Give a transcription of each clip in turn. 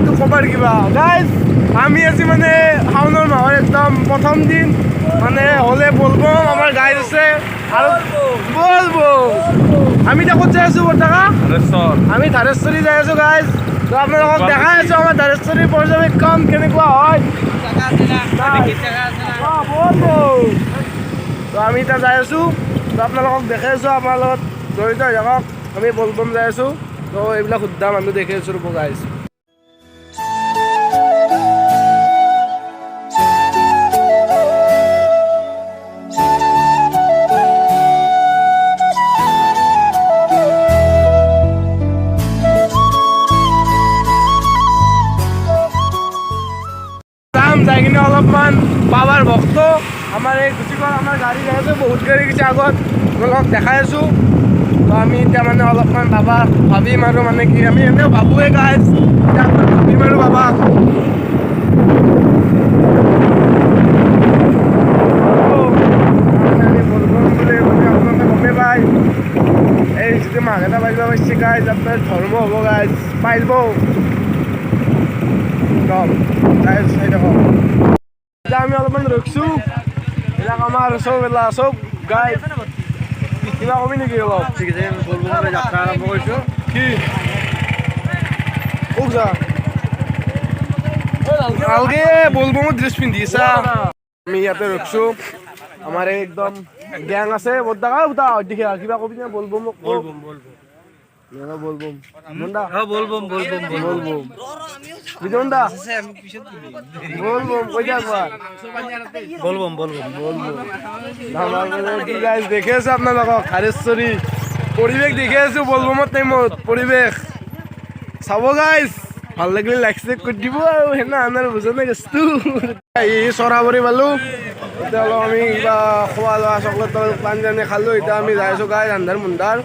কথাটো ক'বাৰ কিবা গাইজ আমি আজি মানে শাওনৰ মাহৰ একদম প্ৰথম দিন মানে হ'লে বলবম আমাৰ গাইজ আছে আৰু বলবম আমি এতিয়া ক'ত যাই আছোঁ বৰ্তমান আমি ধাৰেশ্বৰী যাই আছোঁ গাইজ তো আপোনালোকক দেখাই আছোঁ আমাৰ ধাৰেশ্বৰীৰ পৰ্যবেক্ষণ কেনেকুৱা হয় তো আমি এতিয়া যাই আছোঁ তো আপোনালোকক দেখাই আছোঁ আমাৰ লগত জড়িত হৈ থাকক আমি বলবম যাই আছোঁ তো এইবিলাক শুদ্ধা মানুহ দেখি আছোঁ ৰ'ব গাইজ যাই কিনে অলপমান বাবাৰ ভক্ত আমাৰ এই গুচি গ'ল আমাৰ গাড়ী যাই আছে বহুত গাড়ী গৈছে আগত আপোনালোকক দেখাই আছোঁ তো আমি এতিয়া মানে অলপমান বাবা ভাবিম আৰু মানে কি আমি এনেও ভাবোঁৱে গাইজ এতিয়া ভাবিম আৰু বাবাক আমি বলবম বুলি মানে আপোনালোকে গমেই পায় এই যিটো মাঘ এটা বাজিব পাৰিছে গাইজ আপোনাৰ ধৰ্ম হ'ব গাইজ পাৰিব গাইজ চাই থাকক এতিয়া আমি অলপমান ৰখিছোঁ এইবিলাক আমাৰ চব গাইজ কিবা কবি নেকি অলপ ঠিক আছে বলবমলৈ যাত্ৰা আৰম্ভ কৰিছোঁ কি কওক যা ভালকে বলবমত ড্ৰেছ পিন্ধি আছা আমি ইয়াতে ৰখিছোঁ আমাৰ এই একদম গেং আছে বৰ্তাকা দেখে কিবা কবি নে বলবমক বলবম বলবম মন্দা বলবম বলবম বলবম বিজনদা বলবম কই যাবা বলবম বলবম বলবম কি গাইস দেখে আছে আপোনালোকক ধাৰেশ্বৰী পৰিৱেশ দেখি আছো বলবমৰ টাইমত পৰিৱেশ চাব গাইস ভাল লাগিলে লাইক চেক কৰি দিব আৰু হেনা আমাৰ বুজনে গছটো এই চৰাবৰি পালো এতিয়া অলপ আমি কিবা খোৱা লোৱা চকলেট পাঞ্জানী খালো এতিয়া আমি যাই আছো গাইস আন্ধাৰ মুন্ধাৰ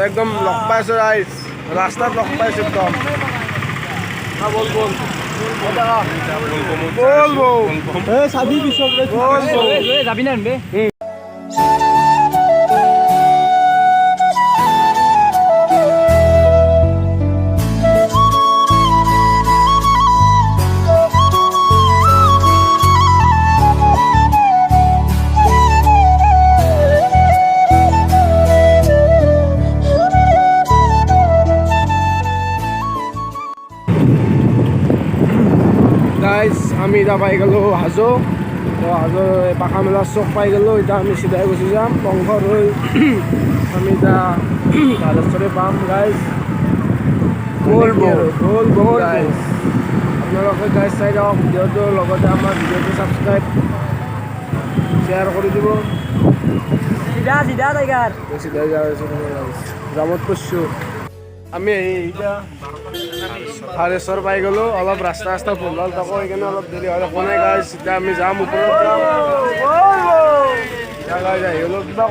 একদম লগ পাইছোঁ গাইস ৰাস্তাত লগ পাইছোঁ একদম বলবম চাবি পিছত যাবি না গাইজ আমি এতিয়া পাই গ'লোঁ হাজো তো হাজো পাখা মেলা চক পাই গ'লোঁ এতিয়া আমি চিধাই গুচি যাম বংশৰ হৈ আমি এতিয়া ধাৰেশ্বৰী পাম গাইজ বলবম গাইজ আপোনালোকে গাইজ চাই যাওক ভিডিঅ'টো লগতে আমাৰ ভিডিঅ'টো ছাবস্ক্ৰাইব শ্বেয়াৰ কৰি দিব চিধা যাই আছোঁ জামত কৰিছোঁ আমি এতিয়া ধাৰেশ্বৰ পাই গ'লোঁ অলপ ৰাস্তা ভুল হ'ল তাকো সেইকাৰণে অলপ দেৰি হ'ল একো নাই গাইজ এতিয়া আমি যাম ওপৰত যাম গাইজ আহি গ'লোঁ কিবা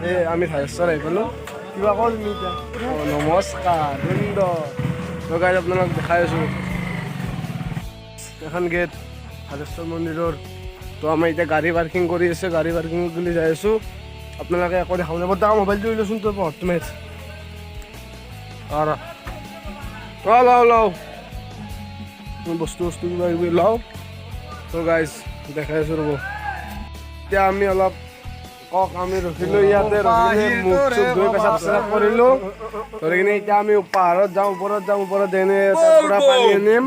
এই আমি ধাৰেশ্বৰ আহি পালোঁ কিবা কওঁ তুমি এতিয়া নমস্কাৰ তো গাইজ আপোনালোক দেখাই আছোঁ এখন গেট ধাৰেশ্বৰ মন্দিৰৰ তো আমি এতিয়া গাড়ী পাৰ্কিং কৰি আছে গাড়ী পাৰ্কিং বুলি যাই আছোঁ আপোনালোকে একো দেখাব যাব তাৰ মোবাইলটো লৈচোন তই পঢ়টো মাৰিছে লওঁ বস্তু কিবা কিবি লওঁ তো গাইজ দেখাই আছোঁ ৰ'ব এতিয়া আমি অলপ কওক আমি ৰখিলোঁ ইয়াতে মুখ চুখ ধুই পেচাব চেচাব কৰিলোঁ ধৰি কিনে এতিয়া আমি পাহাৰত যাওঁ ওপৰত এনে তাৰ পৰা পানী আনিম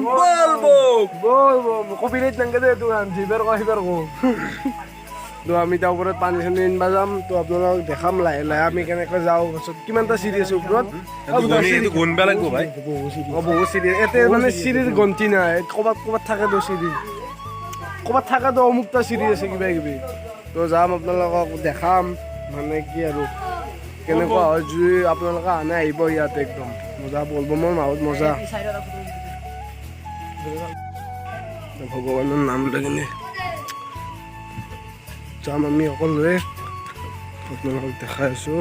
কবি নাই তেনেকৈ দে তোৰ জিবাৰ কওঁ সিবাৰ কওঁ তো আমি তাৰ ওপৰত পানী চানী আনিব যাম তো আপোনালোকক দেখাম লাহে লাহে আমি কেনেকৈ যাওঁ পাছত কিমানটা চিৰি আছে ওপৰত বহুত চিৰি ইয়াতে মানে চিৰিৰ গন্তি নাই ক'ৰবাত থাকেতো চিৰি ক'ৰবাত থাকেতো অমুকটা চিৰি আছে কিবা কিবি তো যাম আপোনালোকক দেখাম মানে কি আৰু কেনেকুৱা হয় যদি আপোনালোকে আনে আহিব ইয়াতে একদম মজা বলবমৰ মাহত মজা ভগৱানৰ নাম লৈ কিনে যাম আমি সকলোৱে আপোনালোকক দেখাই আছোঁ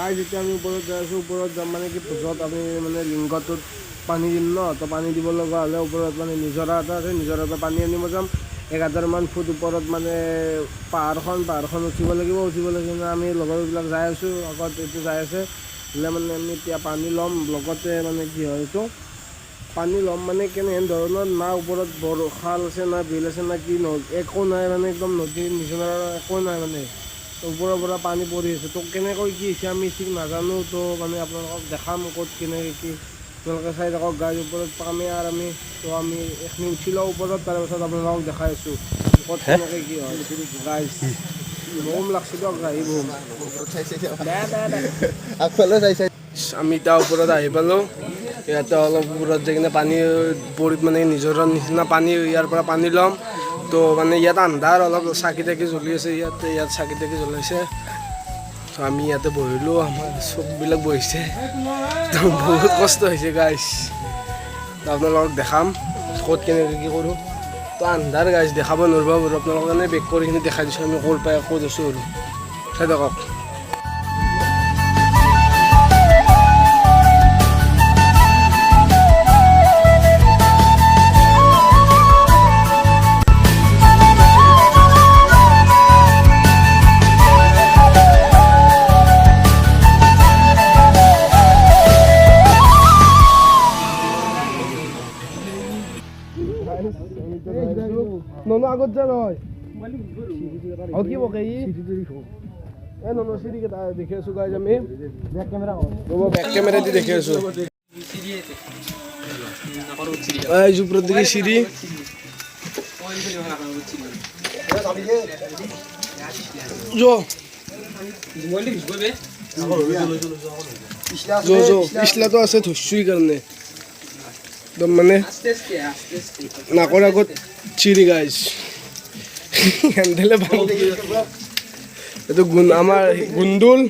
গাইজ এতিয়া আমি ওপৰত যাই আছোঁ। ওপৰত যাম মানে কি য'ত আমি মানে লিংগটোত পানী দিম ন, তো পানী দিব লগা হ'লে ওপৰত মানে নিজৰা এটা আছে, নিজৰাৰ পৰা পানী আনিব যাম। 1000মান ফুট ওপৰত মানে পাহাৰখন উঠিব লাগিব। আমি লগৰবিলাক যাই আছোঁ, আগত এইটো যাই আছে হ'লে মানে আমি এতিয়া পানী ল'ম। লগতে মানে কি হয় এইটো পানী ল'ম মানে কেনেহেন ধৰণৰ, না ওপৰত খাল আছে, না বিল আছে, না কি একো নাই মানে একদম নদীৰ নিচিনা একো নাই মানে ওপৰৰ পৰা পানী পৰি আছে। তো কেনেকৈ কি হৈছে আমি ঠিক নাজানো। তো মানে আপোনালোকক দেখাম ক'ত কেনেকৈ কি, আপোনালোকে চাই থাকক গাড়ীৰ ওপৰত পামেই আৰু তো আমি এইখিনি উঠি লওঁ ওপৰত, তাৰপাছত আপোনালোকক দেখাই আছোঁ ক'ত কেনেকৈ কি হয়। গাইজ বম লাগছে দিয়ক আহিব। আমি এতিয়া ওপৰত আহি পালোঁ। ইয়াতে অলপ ওপৰত যাই কিনে পানী পৰিত মানে নিজৰ নিচিনা পানী, ইয়াৰ পৰা পানী ল'ম। তো মানে ইয়াত আন্ধাৰ, অলপ চাকি তাকি জ্বলি আছে। ইয়াত চাকি তাকি জ্বলাইছে। তো আমি ইয়াতে বহিলোঁ, আমাৰ চববিলাক বহিছে। তো বহুত কষ্ট হৈছে গাইজ। আপোনালোকক দেখাম ক'ত কেনেকৈ কি কৰোঁ। তো আন্ধাৰ গাইজ দেখাব নোৱাৰিব বাৰু, আপোনালোকৰ কাৰণে বেক কৰি কিনে দেখাই দিছোঁ আমি ক'ৰ পাই ক'ত আছোঁ আৰু চাই থাকক। ননো আগত যা নহয় কি বকে ননো চিৰি কেইটা দেখি আছোঁ গাইজ আমি বেক কেমেৰা দি দেখি আছোঁ। ওপৰত দেখি চিৰি পিছলাটো আছে ধৰছুই কাৰণে একদম মানে নাকৰ আগত চিৰি গাইজ হেণ্ডেলে ভাল। এইটো আমাৰ গুণ্ডুল,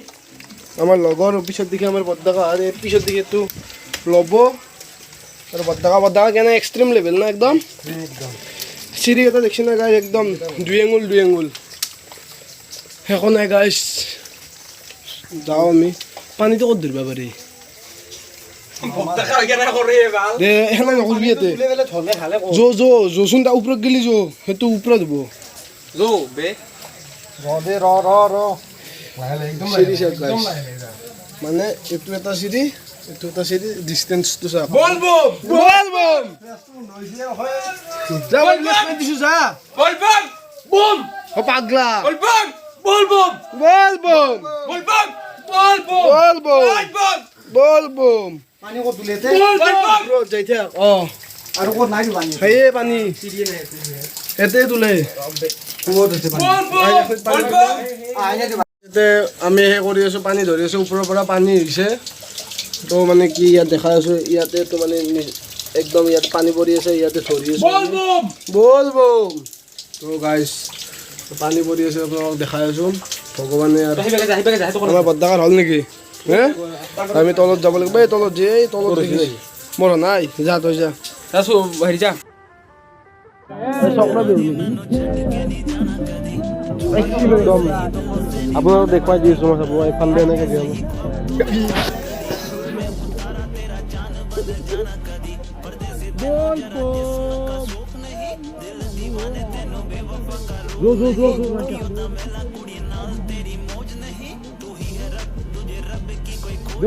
আমাৰ লগৰ পিছত দেখি আমাৰ বদ্দাকা আৰু পিছত দেখি এইটো ল'ব আৰু বদ্দাকা কেনে এক্সট্ৰিম লেভেল না একদম চিৰি এটা দেখছি না গাইজ, একদম দুই আঙুল সেইখন নাই গাইজ। যাওঁ আমি পানীটো ক'ত ধৰিব পাৰি দে সেনে নকৰিবি ইয়াতে যোচোন তাৰ ওপৰত গেলি সেইটো ওপৰত হ'ব মানে এইটো এটা চিৰি ডিষ্টেঞ্চটো চা পাগলা বল পানী ক'ত তুলেতে যাই থাক আৰু ক'ত নাই পানী সেয়ে পানী এতে তুলে আমি সেই কৰি আছোঁ, পানী ধৰি আছোঁ, ওপৰৰ পৰা পানী হৈছে। তো মানে কি ইয়াত দেখাই আছোঁ, ইয়াতে তো মানে একদম ইয়াত পানী পৰি আছে, ইয়াতে ধৰি আছোঁ বল বম। তো গাইজ পানী পৰি আছে, আপোনালোকক দেখাই আছোঁ। ভগৱানে আৰু আমাৰ বদ্দাকাৰ হ'ল নেকি হে আমি তলত যাব লাগিব। এই তলত যে তলত মোৰ নাই যা তই যা হেৰি যা আপোনালোক দেখুৱাই দি আছোঁ মই চাব এইফালে এনেকৈ গেল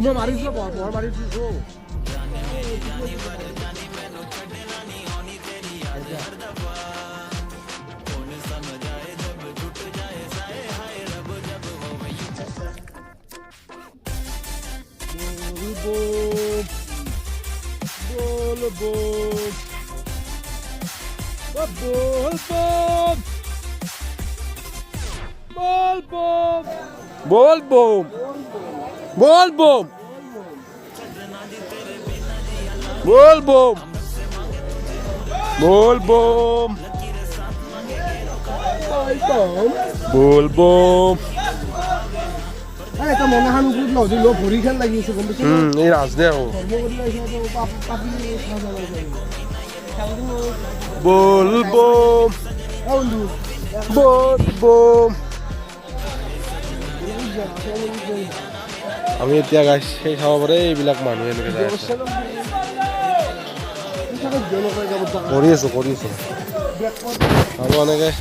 मैं मारिছো बहुत मारिছো बोल बम बोल बम बोल बम बोल बम बोल बम এটা মনে হান গুড ন দিলো ভৰি খেল লাগি আছে গম পাইছ এই ৰাজ দে ও बोल बम बोल बम আমি এতিয়া গাইছ সেই চাব পাৰে এইবিলাক মানুহ এনেকৈ যাই আছে কৰি আছোঁ আৰু এনেকৈ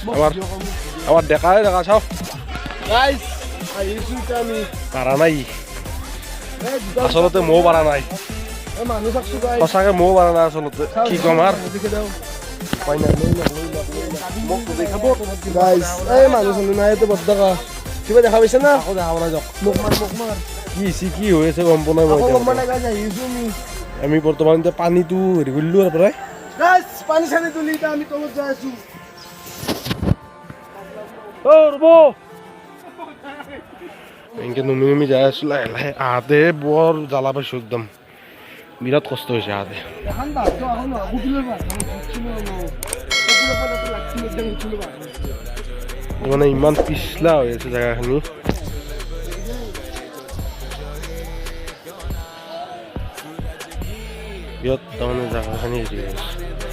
আমাৰ ডেকাই ডেকা চাওঁ গাইছ আহিছোঁ এতিয়া আমি পাৰা নাই আচলতে ময়ো পাৰা নাই মানুহ চাকছোঁ গাইছ সঁচাকৈ ময়ো পাৰা নাই আচলতে কি ক'ম আৰু উপায় নাই গাইছ এই মানুহ চানুহ নাই এইটো বদ্দাকা কিবা দেখা পাইছে না আকৌ দেখা নাই যাওক মোক মাৰ কি হৈ আছে গম পোৱা নাই মই আকৌ এতিয়া। গম পোৱা নাই গাইছ আহিছোঁ আমি আমি বৰ্তমান এতিয়া পানীটো হেৰি কৰিলোঁ আৰু প্ৰায় গাইছ পানী চানী তুলি এতিয়া আমি তলত যাই আছোঁ ৰ'ব এনেকৈ নমি যাই আছোঁ লাহে লাহে আহোঁতে বৰ জ্বালা পাইছোঁ একদম বিৰাট কষ্ট হৈছে আহোঁতে এখন বাঘটো এখন গুটিলৈ বাঘ লাগছিল মানে ইমান পিছলা হৈ আছে জেগাখিনি বিৰাট তাৰমানে জেগাখিনি হেৰি হৈ আছে